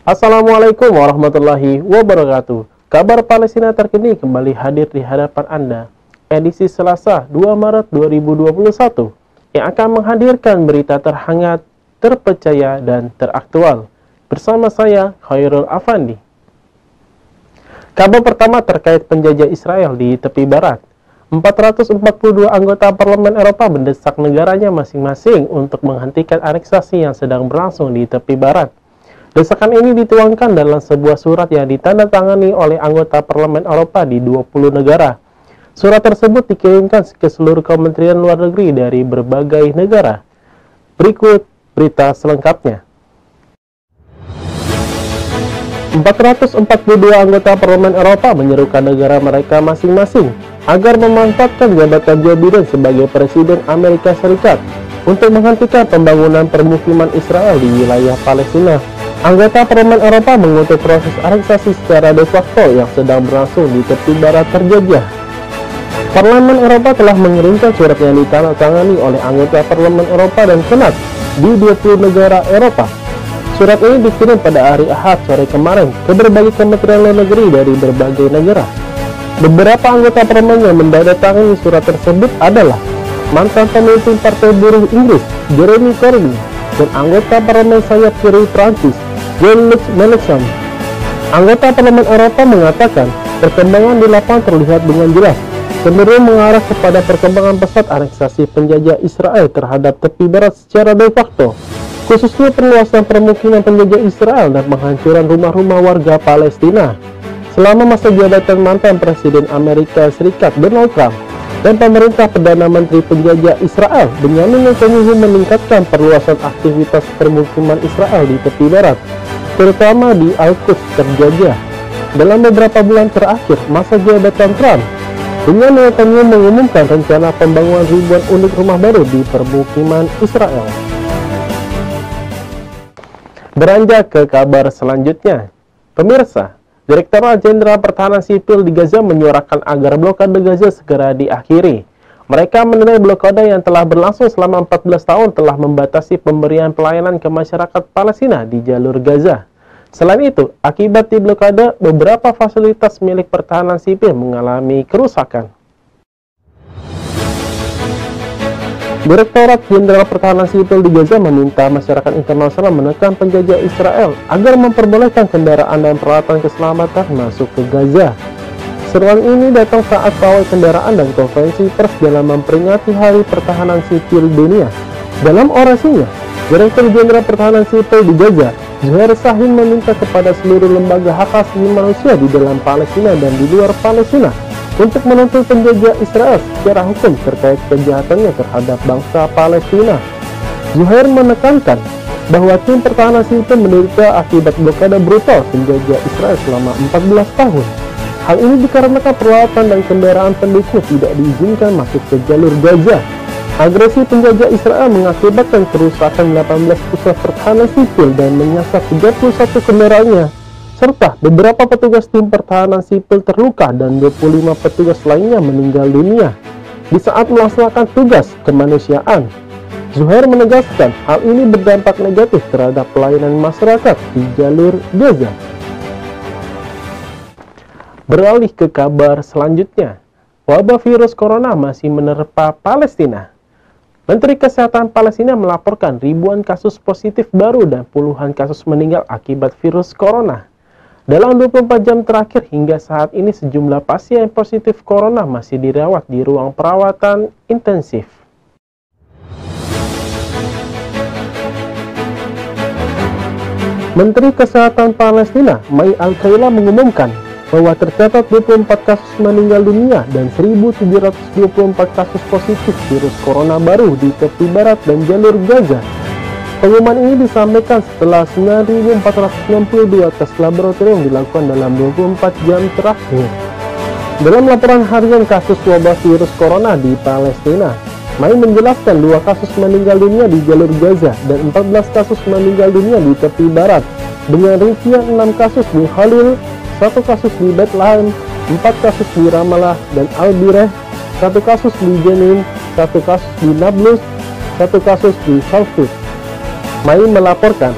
Assalamualaikum warahmatullahi wabarakatuh. Kabar Palestina terkini kembali hadir di hadapan Anda. Edisi Selasa 2 Maret 2021 yang akan menghadirkan berita terhangat, terpercaya, dan teraktual. Bersama saya, Khairul Afandi. Kabar pertama terkait penjajah Israel di tepi barat. 442 anggota Parlemen Eropa mendesak negaranya masing-masing untuk menghentikan aneksasi yang sedang berlangsung di tepi barat. Desakan ini dituangkan dalam sebuah surat yang ditandatangani oleh anggota Parlemen Eropa di 20 negara. Surat tersebut dikirimkan ke seluruh kementerian luar negeri dari berbagai negara. Berikut berita selengkapnya. 442 anggota Parlemen Eropa menyerukan negara mereka masing-masing agar memanfaatkan jabatan Joe Biden sebagai Presiden Amerika Serikat untuk menghentikan pembangunan permukiman Israel di wilayah Palestina. Anggota Parlemen Eropa mengutuk proses aneksasi secara de facto yang sedang berlangsung di tepi barat terjajah. Parlemen Eropa telah mengirimkan surat yang ditandatangani oleh anggota Parlemen Eropa dan Senat di 20 negara Eropa. Surat ini dikirim pada hari Ahad sore kemarin ke berbagai kementerian luar negeri dari berbagai negara. Beberapa anggota parlemen yang menandatangani surat tersebut adalah mantan pemimpin Partai Buruh Inggris, Jeremy Corbyn, dan anggota parlemen sayap kiri Prancis, Jean-Luc Mélenchon. Anggota Parlemen Eropa mengatakan perkembangan di lapangan terlihat dengan jelas cenderung mengarah kepada perkembangan pesat aneksasi penjajah Israel terhadap tepi barat secara de facto, khususnya perluasan permukiman penjajah Israel dan penghancuran rumah-rumah warga Palestina. Selama masa jabatan mantan Presiden Amerika Serikat Donald Trump dan pemerintah Perdana Menteri penjajah Israel Benyamin Netanyahu meningkatkan perluasan aktivitas permukiman Israel di tepi barat, terutama di Al-Quds terjajah. Dalam beberapa bulan terakhir masa jabatan Trump, Benyamin Netanyahu mengumumkan rencana pembangunan ribuan unit rumah baru di permukiman Israel. Beranjak ke kabar selanjutnya, pemirsa, Direktorat Jenderal Pertahanan Sipil di Gaza menyuarakan agar blokade Gaza segera diakhiri. Mereka menilai blokade yang telah berlangsung selama 14 tahun telah membatasi pemberian pelayanan ke masyarakat Palestina di jalur Gaza. Selain itu, akibat di blokade, beberapa fasilitas milik pertahanan sipil mengalami kerusakan. Direktorat Jenderal Pertahanan Sipil di Gaza meminta masyarakat internasional menekan penjajah Israel agar memperbolehkan kendaraan dan peralatan keselamatan masuk ke Gaza. Seruan ini datang saat pawai kendaraan dan konferensi pers dalam memperingati Hari Pertahanan Sipil Dunia. Dalam orasinya, Direktur Jenderal Pertahanan Sipil di Gaza, Zuhair Shahin, meminta kepada seluruh lembaga hak asasi manusia di dalam Palestina dan di luar Palestina untuk menuntut penjajah Israel secara hukum terkait kejahatannya terhadap bangsa Palestina. Zuhair menekankan bahwa tim pertahanan sipil menderita akibat blokade brutal penjajah Israel selama 14 tahun. Hal ini dikarenakan peralatan dan kendaraan pendukung tidak diizinkan masuk ke jalur Gaza. Agresi penjajah Israel mengakibatkan kerusakan 18 pusat pertahanan sipil dan menyasar 31 kendaraannya, serta beberapa petugas tim pertahanan sipil terluka dan 25 petugas lainnya meninggal dunia di saat melaksanakan tugas kemanusiaan. Zuhair menegaskan hal ini berdampak negatif terhadap pelayanan masyarakat di jalur Gaza. Beralih ke kabar selanjutnya, wabah virus corona masih menerpa Palestina. Menteri Kesehatan Palestina melaporkan ribuan kasus positif baru dan puluhan kasus meninggal akibat virus corona. Dalam 24 jam terakhir hingga saat ini sejumlah pasien positif corona masih dirawat di ruang perawatan intensif. Menteri Kesehatan Palestina, Mai Al-Khaila, mengumumkan bahwa tercatat 24 kasus meninggal dunia dan 1.724 kasus positif virus corona baru di tepi barat dan jalur Gaza. Pengumuman ini disampaikan setelah 9.462 tes laboratorium dilakukan dalam 24 jam terakhir. Dalam laporan harian kasus wabah virus corona di Palestina, Mai menjelaskan 2 kasus meninggal dunia di jalur Gaza dan 14 kasus meninggal dunia di tepi barat, dengan rincian 6 kasus di Khalil, 1 kasus di Bethlehem, 4 kasus di Ramallah dan Al-Bireh, 1 kasus di Jenin, 1 kasus di Nablus, 1 kasus di Salfit. Mai melaporkan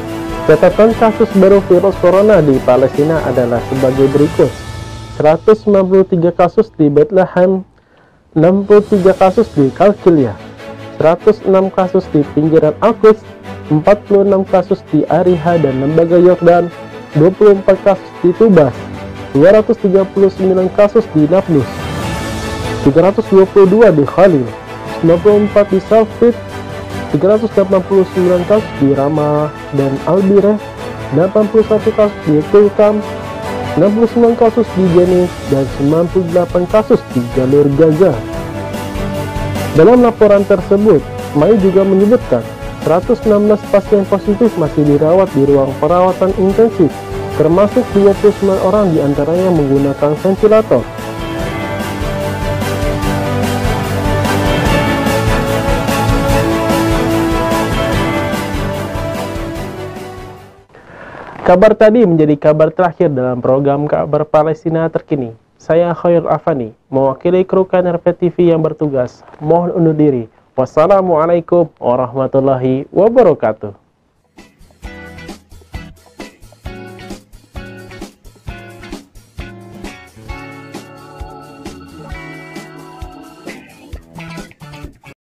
Catatan kasus baru virus corona di Palestina adalah sebagai berikut. 193 kasus di Bethlehem, 63 kasus di Qalqilia, 106 kasus di pinggiran Al-Quds, 46 kasus di Ariha dan Lembaga Yordan, 24 kasus di Tubas, 239 kasus di Nablus, 322 di Khalil, 94 di Salfit, 389 kasus di Ramah dan Al-Bireh, 81 kasus di Tulkam, 69 kasus di Jenin, dan 98 kasus di jalur Gaza. Dalam laporan tersebut, Mai juga menyebutkan 116 pasien positif masih dirawat di ruang perawatan intensif, termasuk 29 orang diantaranya menggunakan ventilator. Kabar tadi menjadi kabar terakhir dalam program Kabar Palestina Terkini. Saya Khairul Afani, mewakili kru KNRP TV yang bertugas. Mohon undur diri. Wassalamualaikum warahmatullahi wabarakatuh.